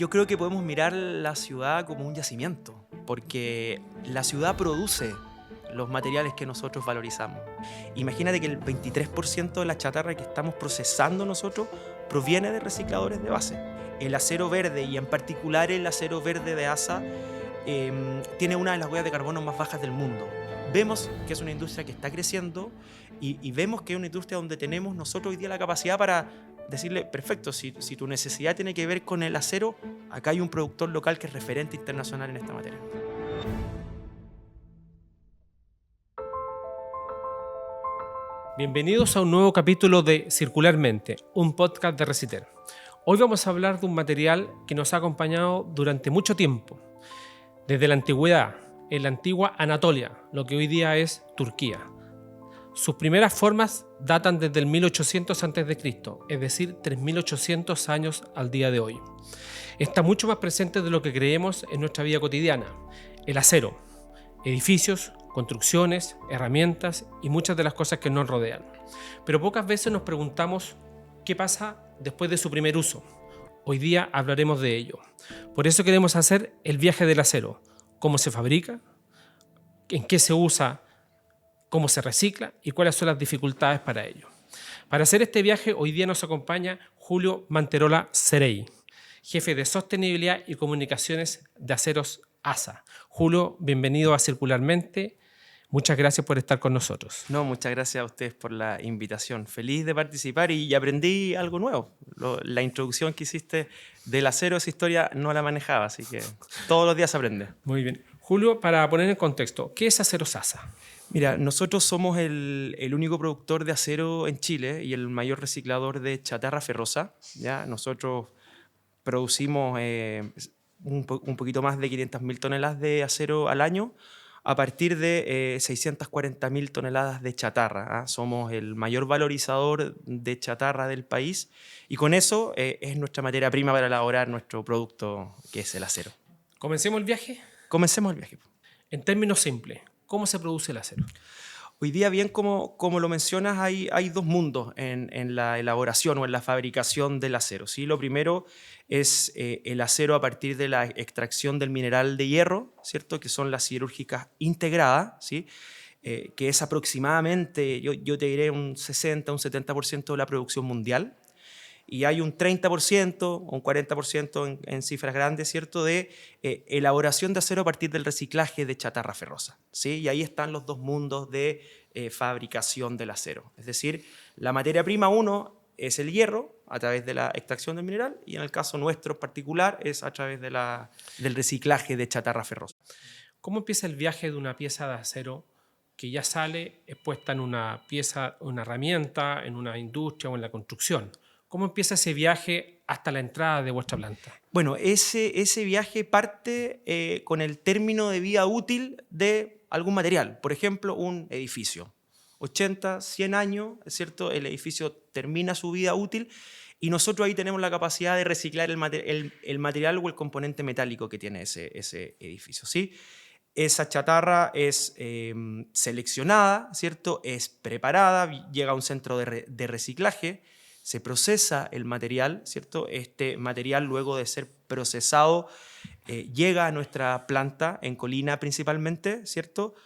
Yo creo que podemos mirar la ciudad como un yacimiento, porque la ciudad produce los materiales que nosotros valorizamos. Imagínate que el 23% de la chatarra que estamos procesando nosotros proviene de recicladores de base. El acero verde, y en particular el acero verde de ASA, tiene una de las huellas de carbono más bajas del mundo. Vemos que es una industria que está creciendo y vemos que es una industria donde tenemos nosotros hoy día la capacidad para decirle, perfecto, si tu necesidad tiene que ver con el acero, acá hay un productor local que es referente internacional en esta materia. Bienvenidos a un nuevo capítulo de Circularmente, un podcast de Reciter. Hoy vamos a hablar de un material que nos ha acompañado durante mucho tiempo, desde la antigüedad, en la antigua Anatolia, lo que hoy día es Turquía. Sus primeras formas datan desde el 1800 a.C., es decir, 3800 años al día de hoy. Está mucho más presente de lo que creemos en nuestra vida cotidiana. El acero, edificios, construcciones, herramientas y muchas de las cosas que nos rodean. Pero pocas veces nos preguntamos qué pasa después de su primer uso. Hoy día hablaremos de ello. Por eso queremos hacer el viaje del acero. Cómo se fabrica, en qué se usa, cómo se recicla y cuáles son las dificultades para ello. Para hacer este viaje hoy día nos acompaña Julio Manterola Cerey, jefe de Sostenibilidad y Comunicaciones de Aceros ASA. Julio, bienvenido a Circularmente. Muchas gracias por estar con nosotros. No, muchas gracias a ustedes por la invitación. Feliz de participar y aprendí algo nuevo. La introducción que hiciste del acero, esa historia no la manejaba, así que todos los días se aprende. Muy bien. Julio, para poner en contexto, ¿qué es Aceros ASA? Mira, nosotros somos el único productor de acero en Chile y el mayor reciclador de chatarra ferrosa. ¿Ya? Nosotros producimos un poquito más de 500.000 toneladas de acero al año a partir de 640.000 toneladas de chatarra. ¿Ah? Somos el mayor valorizador de chatarra del país y con eso es nuestra materia prima para elaborar nuestro producto, que es el acero. ¿Comencemos el viaje? Comencemos el viaje. En términos simples, ¿cómo se produce el acero? Hoy día, bien como lo mencionas, hay dos mundos en la elaboración o en la fabricación del acero. ¿Sí? Lo primero es el acero a partir de la extracción del mineral de hierro, ¿cierto? Que son las siderúrgicas integradas, ¿sí? Que es aproximadamente, yo te diré, un 60, un 70% de la producción mundial. Y hay un 30% o un 40% en cifras grandes, ¿cierto?, de elaboración de acero a partir del reciclaje de chatarra ferrosa. ¿Sí? Y ahí están los dos mundos de fabricación del acero. Es decir, la materia prima uno es el hierro a través de la extracción del mineral y en el caso nuestro particular es a través del reciclaje de chatarra ferrosa. ¿Cómo empieza el viaje de una pieza de acero que ya sale expuesta en una pieza, una herramienta, en una industria o en la construcción? ¿Cómo empieza ese viaje hasta la entrada de vuestra planta? Bueno, ese viaje parte con el término de vida útil de algún material. Por ejemplo, un edificio. 80, 100 años, ¿es cierto? El edificio termina su vida útil y nosotros ahí tenemos la capacidad de reciclar el material o el componente metálico que tiene ese edificio, ¿sí? Esa chatarra es seleccionada, ¿cierto? Es preparada, llega a un centro de reciclaje, se procesa el material, ¿cierto? Este material, luego de ser procesado, llega a nuestra planta en Colina principalmente, ¿cierto?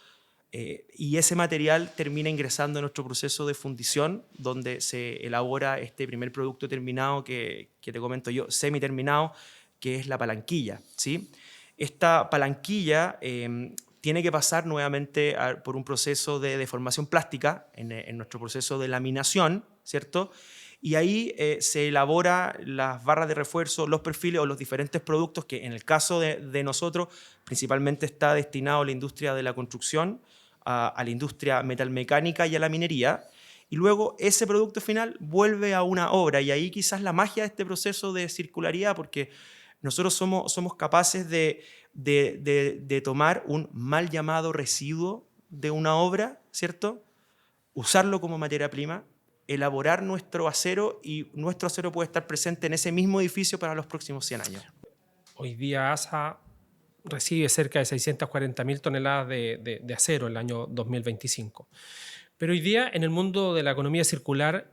Y ese material termina ingresando en nuestro proceso de fundición, donde se elabora este primer producto terminado que te comento yo, semi-terminado, que es la palanquilla, ¿sí? Esta palanquilla tiene que pasar nuevamente por un proceso de deformación plástica en nuestro proceso de laminación, ¿cierto? Y ahí se elabora las barras de refuerzo, los perfiles o los diferentes productos que en el caso de nosotros principalmente está destinado a la industria de la construcción, a la industria metalmecánica y a la minería. Y luego ese producto final vuelve a una obra y ahí quizás la magia de este proceso de circularidad, porque nosotros somos capaces de tomar un mal llamado residuo de una obra, ¿cierto? Usarlo como materia prima, elaborar nuestro acero y nuestro acero puede estar presente en ese mismo edificio para los próximos 100 años. Hoy día ASA recibe cerca de 640.000 toneladas de acero en el año 2025. Pero hoy día en el mundo de la economía circular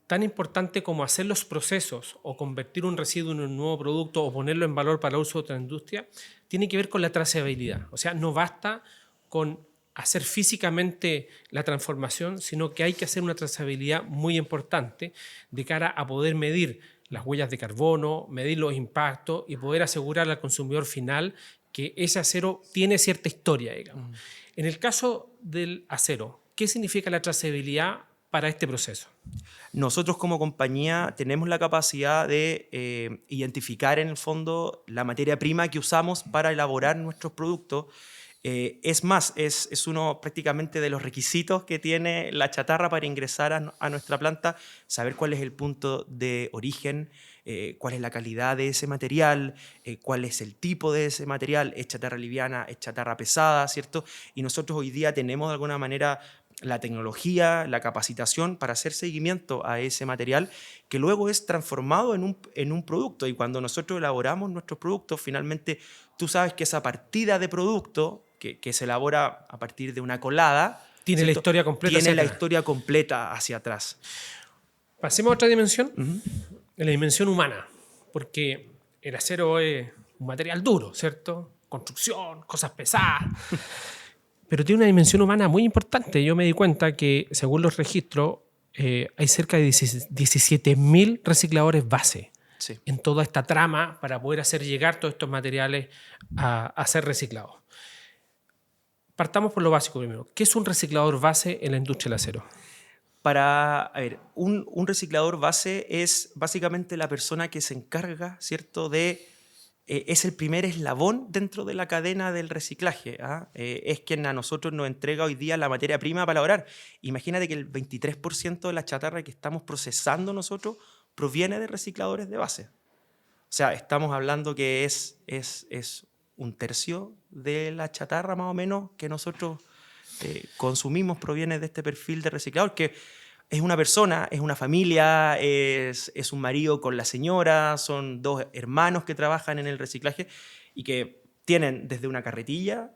tan importante como hacer los procesos o convertir un residuo en un nuevo producto o ponerlo en valor para uso de otra industria, tiene que ver con la trazabilidad. O sea, no basta con hacer físicamente la transformación, sino que hay que hacer una trazabilidad muy importante de cara a poder medir las huellas de carbono, medir los impactos y poder asegurar al consumidor final que ese acero tiene cierta historia, digamos. En el caso del acero, ¿qué significa la trazabilidad para este proceso? Nosotros como compañía tenemos la capacidad de identificar en el fondo la materia prima que usamos para elaborar nuestros productos. Es más, es uno prácticamente de los requisitos que tiene la chatarra para ingresar a nuestra planta, saber cuál es el punto de origen, cuál es la calidad de ese material, cuál es el tipo de ese material, es chatarra liviana, es chatarra pesada, ¿cierto? Y nosotros hoy día tenemos de alguna manera la tecnología, la capacitación para hacer seguimiento a ese material que luego es transformado en un producto. Y cuando nosotros elaboramos nuestros productos, finalmente tú sabes que esa partida de producto que se elabora a partir de una colada, Tiene ¿cierto?, la historia completa tiene hacia la atrás. historia completa hacia atrás. Pasemos a otra dimensión, la dimensión humana, porque el acero es un material duro, ¿cierto? Construcción, cosas pesadas. Pero tiene una dimensión humana muy importante. Yo me di cuenta que, según los registros, hay cerca de 17.000 recicladores base Sí. en toda esta trama para poder hacer llegar todos estos materiales a ser reciclados. Partamos por lo básico primero. ¿Qué es un reciclador base en la industria del acero? Un reciclador base es básicamente la persona que se encarga, ¿cierto?, es el primer eslabón dentro de la cadena del reciclaje. Es quien a nosotros nos entrega hoy día la materia prima para elaborar. Imagínate que el 23% de la chatarra que estamos procesando nosotros proviene de recicladores de base. O sea, estamos hablando que es un tercio de la chatarra más o menos que nosotros consumimos proviene de este perfil de reciclador, que es una persona, es una familia, es un marido con la señora, son dos hermanos que trabajan en el reciclaje y que tienen desde una carretilla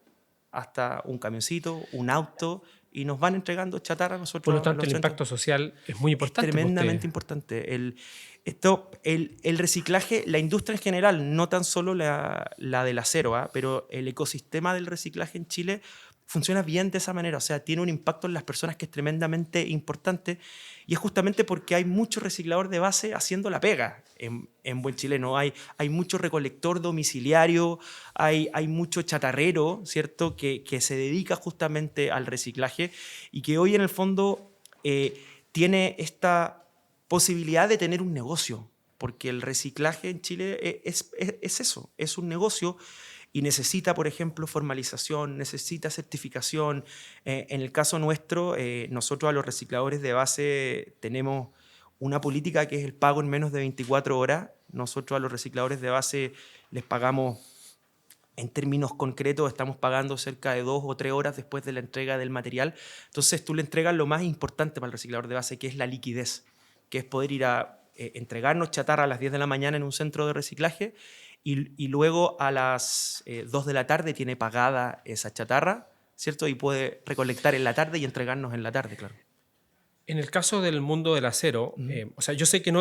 hasta un camioncito, un auto, y nos van entregando chatarra a nosotros. Por lo tanto, a los el centros. impacto social es muy importante. Es tremendamente importante. El reciclaje, la industria en general, no tan solo la del acero, pero el ecosistema del reciclaje en Chile funciona bien de esa manera. O sea, tiene un impacto en las personas que es tremendamente importante, y es justamente porque hay mucho reciclador de base haciendo la pega en buen chileno. Hay mucho recolector domiciliario, hay mucho chatarrero, ¿cierto?, que se dedica justamente al reciclaje y que hoy en el fondo tiene esta posibilidad de tener un negocio, porque el reciclaje en Chile es eso, es un negocio y necesita, por ejemplo, formalización, necesita certificación. En el caso nuestro, nosotros a los recicladores de base tenemos una política que es el pago en menos de 24 horas. Nosotros a los recicladores de base les pagamos, en términos concretos, estamos pagando cerca de 2 o 3 horas después de la entrega del material. Entonces tú le entregas lo más importante para el reciclador de base, que es la liquidez, que es poder ir a entregarnos chatarra a las 10 de la mañana en un centro de reciclaje y luego a las 2 de la tarde tiene pagada esa chatarra, ¿cierto? Y puede recolectar en la tarde y entregarnos en la tarde, claro. En el caso del mundo del acero, o sea, yo sé que en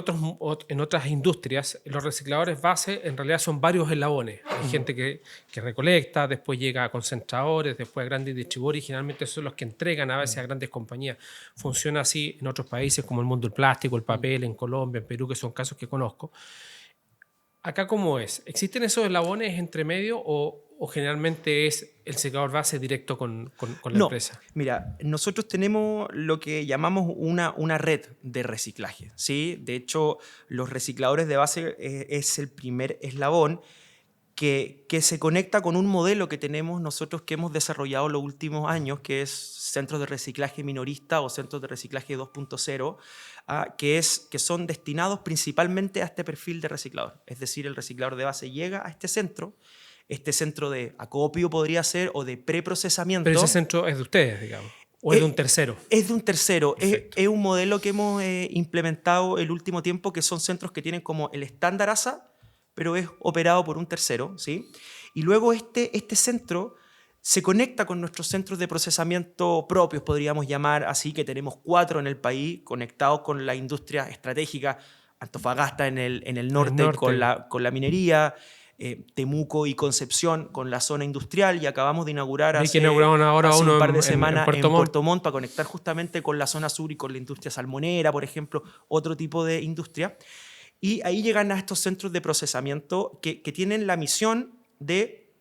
otras industrias los recicladores base en realidad son varios eslabones. Hay gente que recolecta, después llega a concentradores, después a grandes distribuidores y generalmente son los que entregan a veces a grandes compañías. Funciona así en otros países como el mundo del plástico, el papel, en Colombia, en Perú, que son casos que conozco. ¿Acá cómo es? ¿Existen esos eslabones entre medio o generalmente es el secador base directo con la empresa? Mira, nosotros tenemos lo que llamamos una red de reciclaje, ¿sí? De hecho, los recicladores de base es el primer eslabón que se conecta con un modelo que tenemos nosotros que hemos desarrollado los últimos años, que es centros de reciclaje minorista o centros de reciclaje 2.0, que son destinados principalmente a este perfil de reciclador. Es decir, el reciclador de base llega a este centro de acopio podría ser o de preprocesamiento. Pero ese centro es de ustedes, digamos, o es de un tercero. Es de un tercero. Es un modelo que hemos implementado el último tiempo, que son centros que tienen como el estándar ASA, pero es operado por un tercero, ¿sí? Y luego este centro se conecta con nuestros centros de procesamiento propios, podríamos llamar así, que tenemos 4 en el país, conectados con la industria estratégica, Antofagasta en el norte con la minería, Temuco y Concepción con la zona industrial, y acabamos de inaugurar Ahí que inauguraron ahora hace uno un par de en semanas en Puerto Montt. Puerto Montt para conectar justamente con la zona sur y con la industria salmonera, por ejemplo, otro tipo de industria. Y ahí llegan a estos centros de procesamiento que tienen la misión de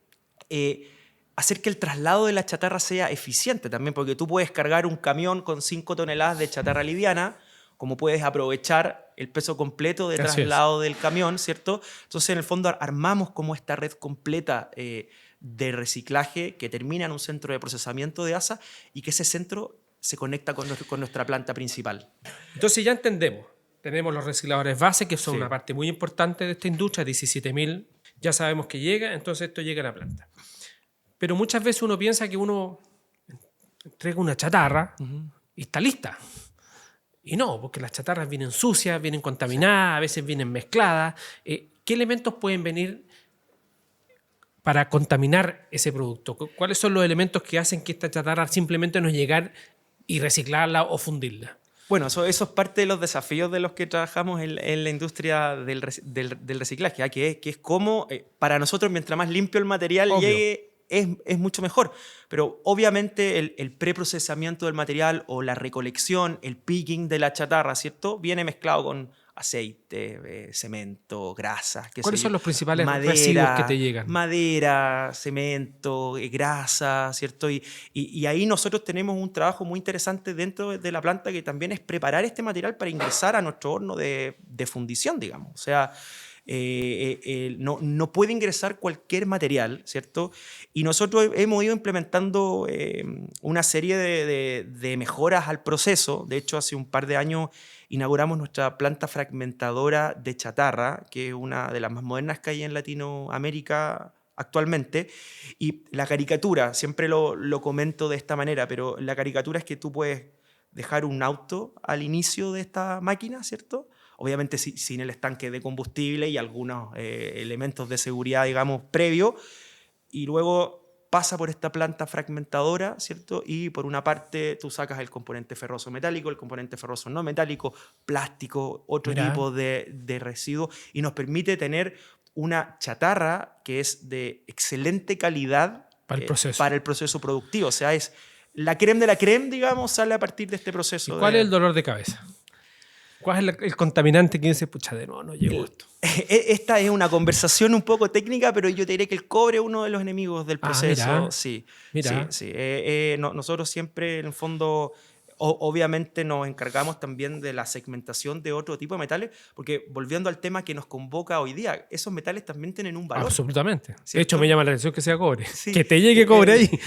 hacer que el traslado de la chatarra sea eficiente también, porque tú puedes cargar un camión con 5 toneladas de chatarra liviana, como puedes aprovechar el peso completo de traslado del camión, ¿cierto? Entonces, en el fondo, armamos como esta red completa de reciclaje que termina en un centro de procesamiento de ASA y que ese centro se conecta con nuestra planta principal. Entonces ya entendemos. Tenemos los recicladores base, que son una parte muy importante de esta industria, 17.000. Ya sabemos que llega, entonces esto llega a la planta. Pero muchas veces uno piensa que uno entrega una chatarra y está lista. Y no, porque las chatarras vienen sucias, vienen contaminadas, a veces vienen mezcladas. ¿Qué elementos pueden venir para contaminar ese producto? ¿Cuáles son los elementos que hacen que esta chatarra simplemente no llegar y reciclarla o fundirla? Bueno, eso es parte de los desafíos de los que trabajamos en la industria del reciclaje, que es cómo para nosotros mientras más limpio el material llegue es mucho mejor. Pero obviamente el preprocesamiento del material o la recolección, el picking de la chatarra, ¿cierto? Viene mezclado con aceite, cemento, grasa. ¿Cuáles son los principales residuos que te llegan? Madera, cemento, grasa, ¿cierto? Y ahí nosotros tenemos un trabajo muy interesante dentro de la planta que también es preparar este material para ingresar a nuestro horno de fundición, digamos. O sea, no puede ingresar cualquier material, ¿cierto? Y nosotros hemos ido implementando una serie de mejoras al proceso. De hecho, hace un par de años inauguramos nuestra planta fragmentadora de chatarra, que es una de las más modernas que hay en Latinoamérica actualmente. Y la caricatura, siempre lo comento de esta manera, pero la caricatura es que tú puedes dejar un auto al inicio de esta máquina, ¿cierto? Obviamente sin el estanque de combustible y algunos elementos de seguridad, digamos, previos, y luego pasa por esta planta fragmentadora, ¿cierto? Y por una parte tú sacas el componente ferroso metálico, el componente ferroso no metálico, plástico, otro tipo de residuos, y nos permite tener una chatarra que es de excelente calidad para el proceso productivo. O sea, es la crème de la crème, digamos, sale a partir de este proceso. ¿Y cuál es el dolor de cabeza? ¿Cuál es el contaminante que dice, pucha, de no llegó esto? Esta es una conversación un poco técnica, pero yo te diré que el cobre es uno de los enemigos del proceso. Mira. Sí, mira. Sí. Nosotros siempre, en el fondo, obviamente nos encargamos también de la segmentación de otro tipo de metales, porque volviendo al tema que nos convoca hoy día, esos metales también tienen un valor. Absolutamente. ¿Cierto? De hecho, me llama la atención que sea cobre. Sí. Que te llegue cobre ahí.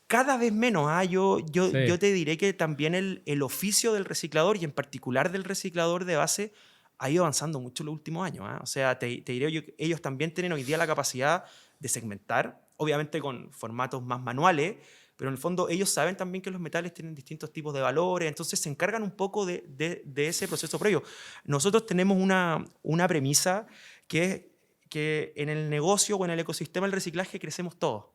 Cada vez menos. Yo te diré que también el oficio del reciclador, y en particular del reciclador de base, ha ido avanzando mucho en los últimos años. O sea, te diré yo que ellos también tienen hoy día la capacidad de segmentar, obviamente con formatos más manuales, pero en el fondo ellos saben también que los metales tienen distintos tipos de valores, entonces se encargan un poco de ese proceso previo. Nosotros tenemos una premisa que es que en el negocio o en el ecosistema del reciclaje crecemos todos.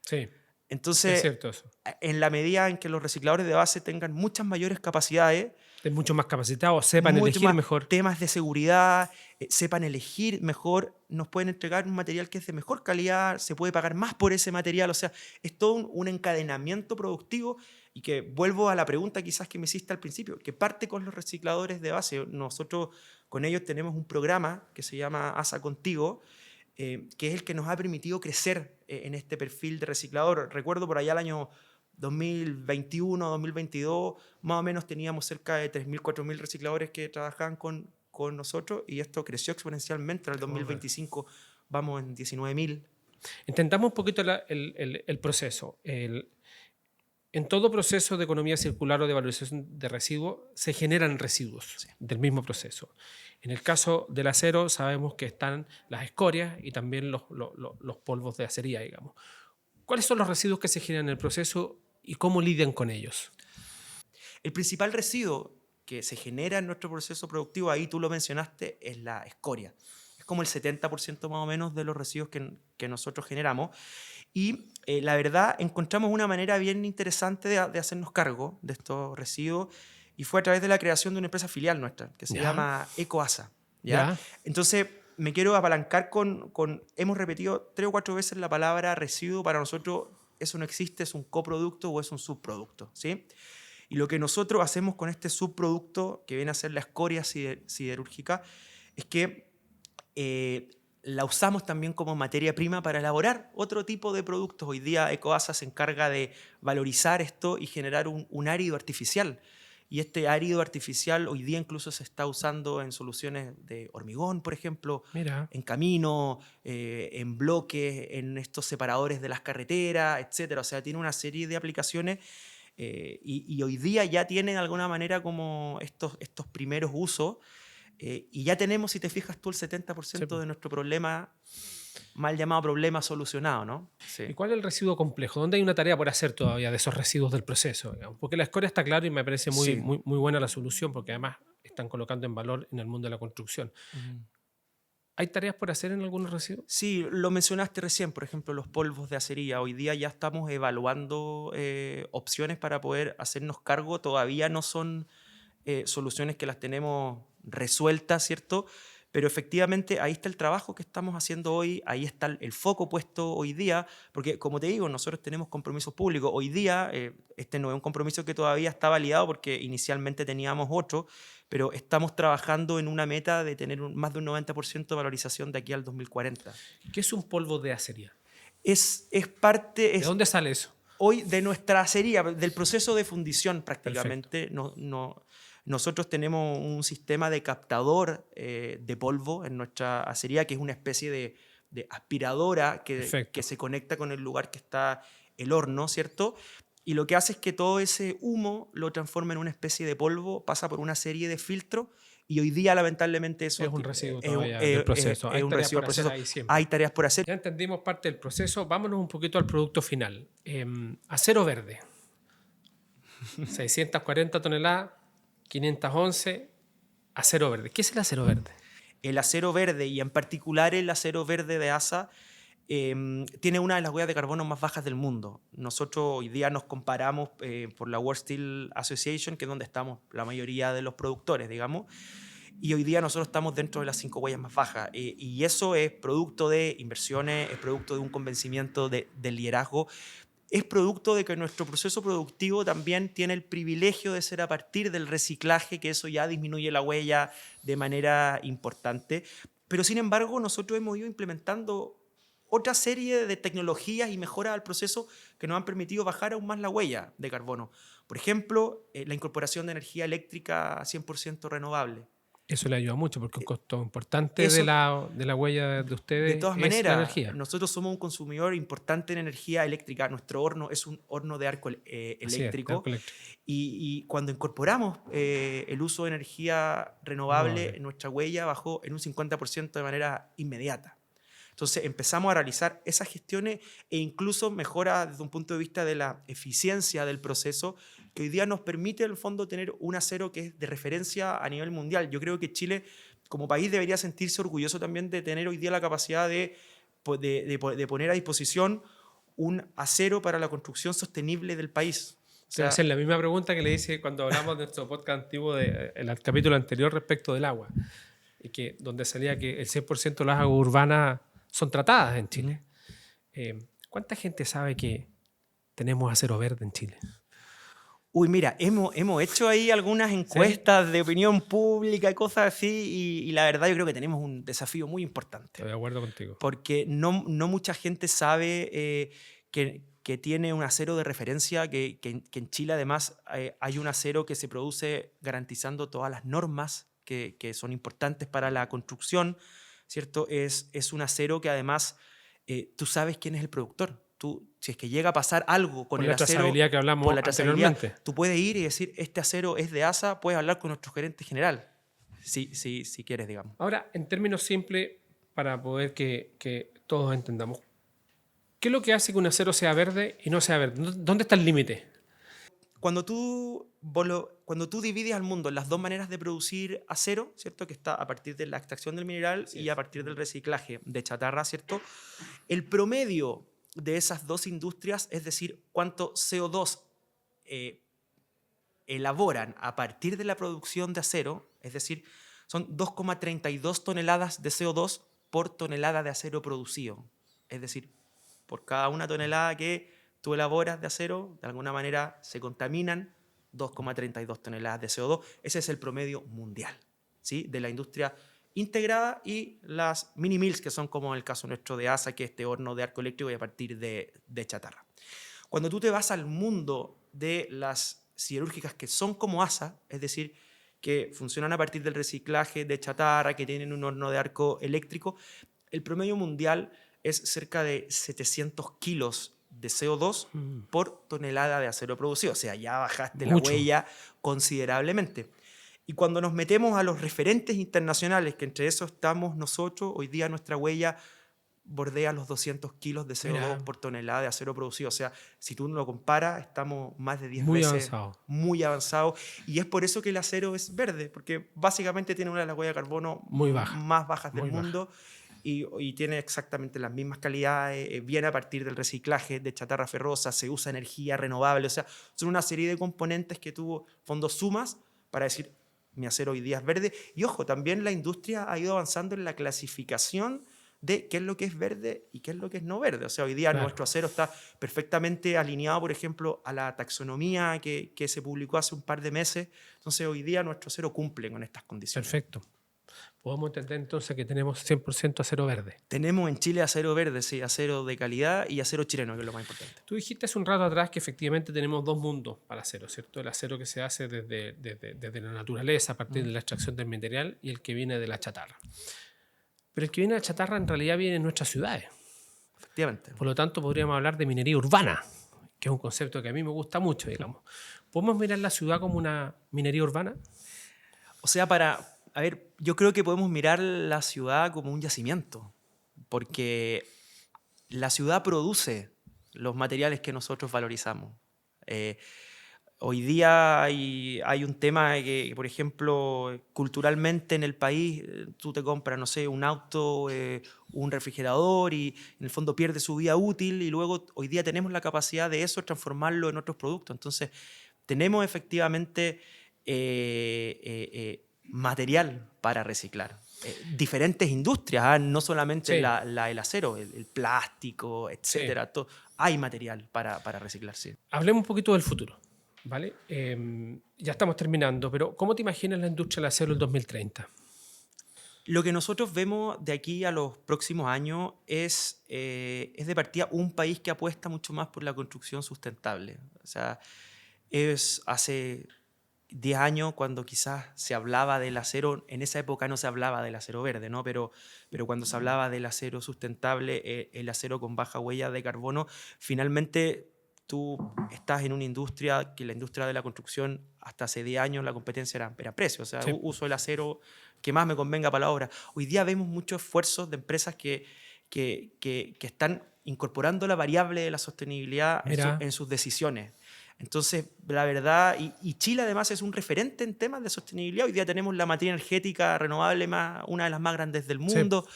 Sí. Entonces, es cierto eso. En la medida en que los recicladores de base tengan muchas mayores capacidades, estén mucho más capacitados, sepan elegir mejor. Temas de seguridad, sepan elegir mejor, nos pueden entregar un material que es de mejor calidad, se puede pagar más por ese material. O sea, es todo un encadenamiento productivo, y que vuelvo a la pregunta quizás que me hiciste al principio, que parte con los recicladores de base. Nosotros con ellos tenemos un programa que se llama ASA Contigo, que es el que nos ha permitido crecer en este perfil de reciclador. Recuerdo por allá el año 2021, 2022, más o menos teníamos cerca de 3.000, 4.000 recicladores que trabajaban con nosotros, y esto creció exponencialmente. En el 2025 vamos en 19.000. Intentamos un poquito el proceso. En todo proceso de economía circular o de valorización de residuos se generan residuos del mismo proceso. En el caso del acero sabemos que están las escorias y también los polvos de acería, digamos. ¿Cuáles son los residuos que se generan en el proceso y cómo lidian con ellos? El principal residuo que se genera en nuestro proceso productivo, ahí tú lo mencionaste, es la escoria. como el 70% más o menos de los residuos que nosotros generamos. Y la verdad, encontramos una manera bien interesante de hacernos cargo de estos residuos y fue a través de la creación de una empresa filial nuestra que se Ya. llama EcoAsa. Ya. Entonces, me quiero apalancar hemos repetido 3 o 4 veces la palabra residuo. Para nosotros eso no existe, es un coproducto o es un subproducto, ¿sí? Y lo que nosotros hacemos con este subproducto, que viene a ser la escoria siderúrgica, es que la usamos también como materia prima para elaborar otro tipo de productos. Hoy día EcoAsa se encarga de valorizar esto y generar un árido artificial. Y este árido artificial hoy día incluso se está usando en soluciones de hormigón, por ejemplo, Mira. en camino, en bloques, en estos separadores de las carreteras, etc. O sea, tiene una serie de aplicaciones y hoy día ya tiene de alguna manera como estos primeros usos. Y ya tenemos, si te fijas tú, el 70% de nuestro problema, mal llamado problema, solucionado, ¿no? Sí. ¿Y cuál es el residuo complejo? ¿Dónde hay una tarea por hacer todavía de esos residuos del proceso? Digamos? Porque la escoria está claro y me parece muy, Sí. muy, muy buena la solución porque además están colocando en valor en el mundo de la construcción. ¿Hay tareas por hacer en algunos residuos? Sí, lo mencionaste recién, por ejemplo, los polvos de acería. Hoy día ya estamos evaluando opciones para poder hacernos cargo. Todavía no son soluciones que las tenemos resueltas, ¿cierto? Pero efectivamente ahí está el trabajo que estamos haciendo hoy, ahí está el foco puesto hoy día, porque como te digo, nosotros tenemos compromisos públicos. Hoy día este no es un compromiso que todavía está validado porque inicialmente teníamos otro, pero estamos trabajando en una meta de tener más de un 90% de valorización de aquí al 2040. ¿Qué es un polvo de acería? Es parte... ¿De dónde sale eso? Hoy de nuestra acería, del proceso de fundición prácticamente, nosotros tenemos un sistema de captador de polvo en nuestra acería, que es una especie de aspiradora que se conecta con el lugar que está el horno, ¿cierto? Y lo que hace es que todo ese humo lo transforma en una especie de polvo, pasa por una serie de filtros y hoy día lamentablemente eso es un residuo todavía del proceso. Es un residuo del proceso. Hay tareas por hacer. Ya entendimos parte del proceso. Vámonos un poquito al producto final. Acero verde. 640 toneladas, 511, acero verde. ¿Qué es el acero verde? El acero verde y en particular el acero verde de ASA tiene una de las huellas de carbono más bajas del mundo. Nosotros hoy día nos comparamos por la World Steel Association, que es donde estamos la mayoría de los productores, digamos, y hoy día nosotros estamos dentro de las 5 huellas más bajas. Y eso es producto de inversiones, es producto de un convencimiento del liderazgo, es producto de que nuestro proceso productivo también tiene el privilegio de ser a partir del reciclaje, que eso ya disminuye la huella de manera importante. Pero sin embargo, nosotros hemos ido implementando otra serie de tecnologías y mejoras al proceso que nos han permitido bajar aún más la huella de carbono. Por ejemplo, la incorporación de energía eléctrica 100% renovable. Eso le ayuda mucho porque un costo importante eso, de la huella de ustedes de todas es maneras, la energía. Nosotros somos un consumidor importante en energía eléctrica. Nuestro horno es un horno de arco eléctrico. Arco eléctrico. Y cuando incorporamos el uso de energía renovable, nuestra huella bajó en un 50% de manera inmediata. Entonces empezamos a realizar esas gestiones e incluso mejora desde un punto de vista de la eficiencia del proceso, que hoy día nos permite en el fondo tener un acero que es de referencia a nivel mundial. Yo creo que Chile como país debería sentirse orgulloso también de tener hoy día la capacidad de poner a disposición un acero para la construcción sostenible del país. O sea, hacer la misma pregunta que le hice cuando hablamos de nuestro podcast antiguo, el capítulo anterior respecto del agua, y que donde salía que el 100% de las aguas urbanas son tratadas en Chile. ¿Cuánta gente sabe que tenemos acero verde en Chile? Uy, mira, hemos hecho ahí algunas encuestas de opinión pública y cosas así, y la verdad yo creo que tenemos un desafío muy importante. Estoy de acuerdo contigo. Porque no mucha gente sabe que tiene un acero de referencia, que en Chile además hay un acero que se produce garantizando todas las normas que son importantes para la construcción, ¿cierto? Es un acero que además tú sabes quién es el productor. Tú, si es que llega a pasar algo con el acero, trazabilidad que hablamos anteriormente, tú puedes ir y decir, este acero es de ASA, puedes hablar con nuestro gerente general, si quieres, digamos. Ahora, en términos simples, para poder que todos entendamos, ¿qué es lo que hace que un acero sea verde y no sea verde? ¿Dónde está el límite? Cuando tú cuando tú divides al mundo en las dos maneras de producir acero, ¿cierto? Que está a partir de la extracción del mineral y a partir del reciclaje de chatarra, ¿cierto? El promedio de esas dos industrias, es decir, cuánto CO2 elaboran a partir de la producción de acero, es decir, son 2,32 toneladas de CO2 por tonelada de acero producido. Es decir, por cada una tonelada que tú elaboras de acero, de alguna manera se contaminan 2,32 toneladas de CO2. Ese es el promedio mundial, ¿sí? De la industria integrada y las mini mills, que son como en el caso nuestro de ASA, que es este horno de arco eléctrico y a partir de chatarra. Cuando tú te vas al mundo de las siderúrgicas que son como ASA, es decir, que funcionan a partir del reciclaje de chatarra, que tienen un horno de arco eléctrico, el promedio mundial es cerca de 700 kilos de CO2 por tonelada de acero producido. O sea, ya bajaste la huella considerablemente. Y cuando nos metemos a los referentes internacionales, que entre esos estamos nosotros, hoy día nuestra huella bordea los 200 kilos de CO2 por tonelada de acero producido. O sea, si tú lo comparas, estamos más de 10 veces muy avanzados. Y es por eso que el acero es verde, porque básicamente tiene una de las huellas de carbono más bajas del mundo. Y tiene exactamente las mismas calidades, viene a partir del reciclaje de chatarra ferrosa, se usa energía renovable, o sea, son una serie de componentes que tú, fondos, sumas para decir, mi acero hoy día es verde. Y ojo, también la industria ha ido avanzando en la clasificación de qué es lo que es verde y qué es lo que es no verde. O sea, hoy día nuestro acero está perfectamente alineado, por ejemplo, a la taxonomía que se publicó hace un par de meses. Entonces, hoy día nuestro acero cumple con estas condiciones. Perfecto. Podemos entender entonces que tenemos 100% acero verde. Tenemos en Chile acero verde, sí, acero de calidad y acero chileno, que es lo más importante. Tú dijiste hace un rato atrás que efectivamente tenemos dos mundos para acero, ¿cierto? El acero que se hace desde la naturaleza, a partir de la extracción del material, y el que viene de la chatarra. Pero el que viene de la chatarra en realidad viene en nuestras ciudades. Efectivamente. Por lo tanto, podríamos hablar de minería urbana, que es un concepto que a mí me gusta mucho, digamos. ¿Podemos mirar la ciudad como una minería urbana? O sea, a ver, yo creo que podemos mirar la ciudad como un yacimiento, porque la ciudad produce los materiales que nosotros valorizamos. Hoy día hay un tema que, por ejemplo, culturalmente en el país, tú te compras, no sé, un auto, un refrigerador y en el fondo pierde su vida útil y luego hoy día tenemos la capacidad de eso, transformarlo en otros productos. Entonces, tenemos efectivamente material para reciclar. Diferentes industrias, no solamente el acero, el plástico, etcétera. Todo, hay material para reciclar, sí. Hablemos un poquito del futuro, ¿vale? Ya estamos terminando, pero ¿cómo te imaginas la industria del acero en el 2030? Lo que nosotros vemos de aquí a los próximos años es de partida un país que apuesta mucho más por la construcción sustentable. O sea, es hace 10 años cuando quizás se hablaba del acero, en esa época no se hablaba del acero verde, ¿no? Pero cuando se hablaba del acero sustentable, el acero con baja huella de carbono, finalmente tú estás en una industria que la industria de la construcción hasta hace 10 años la competencia era precio, o sea, uso el acero que más me convenga para la obra. Hoy día vemos muchos esfuerzos de empresas que están incorporando la variable de la sostenibilidad en sus decisiones. Entonces, la verdad, y Chile además es un referente en temas de sostenibilidad. Hoy día tenemos la materia energética renovable una de las más grandes del mundo.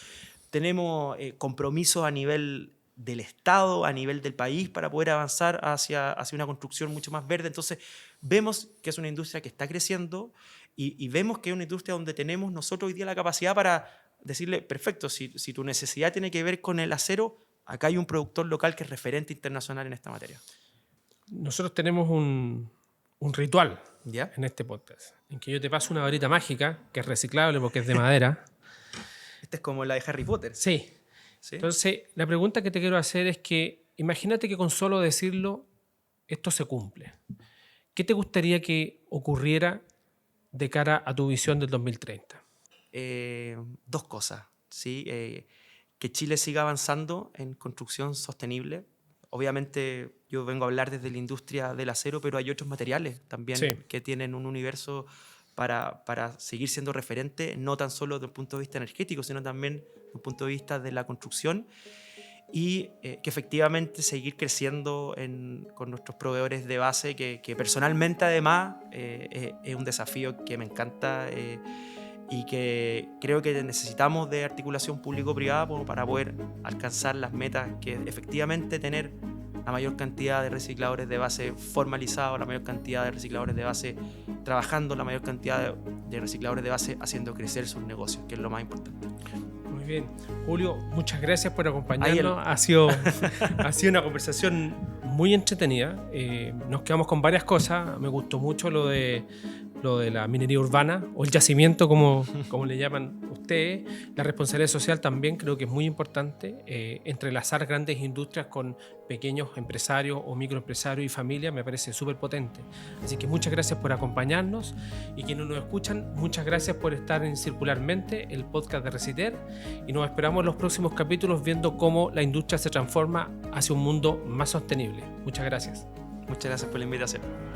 Tenemos compromisos a nivel del Estado, a nivel del país, para poder avanzar hacia una construcción mucho más verde. Entonces, vemos que es una industria que está creciendo y vemos que es una industria donde tenemos nosotros hoy día la capacidad para decirle, perfecto, si tu necesidad tiene que ver con el acero, acá hay un productor local que es referente internacional en esta materia. Nosotros tenemos un ritual ¿Ya? en este podcast, en que yo te paso una varita mágica, que es reciclable porque es de madera. Esta es como la de Harry Potter. Sí. Entonces, la pregunta que te quiero hacer es que, imagínate que con solo decirlo, esto se cumple. ¿Qué te gustaría que ocurriera de cara a tu visión del 2030? Dos cosas, ¿sí? Que Chile siga avanzando en construcción sostenible. Obviamente yo vengo a hablar desde la industria del acero, pero hay otros materiales también que tienen un universo para seguir siendo referente, no tan solo desde un punto de vista energético, sino también desde un punto de vista de la construcción. y que efectivamente seguir creciendo con nuestros proveedores de base, que personalmente además es un desafío que me encanta y que creo que necesitamos de articulación público-privada para poder alcanzar las metas, que efectivamente tener la mayor cantidad de recicladores de base formalizados, la mayor cantidad de recicladores de base trabajando, la mayor cantidad de recicladores de base haciendo crecer sus negocios, que es lo más importante. Muy bien. Julio, muchas gracias por acompañarnos. Ha sido una conversación muy entretenida. Nos quedamos con varias cosas. Me gustó mucho lo de la minería urbana o el yacimiento, como le llaman ustedes. La responsabilidad social también creo que es muy importante. Entrelazar grandes industrias con pequeños empresarios o microempresarios y familias me parece súper potente. Así que muchas gracias por acompañarnos, y quienes nos escuchan, muchas gracias por estar en Circularmente, el podcast de Reciter, y nos esperamos en los próximos capítulos viendo cómo la industria se transforma hacia un mundo más sostenible. Muchas gracias. Muchas gracias por la invitación.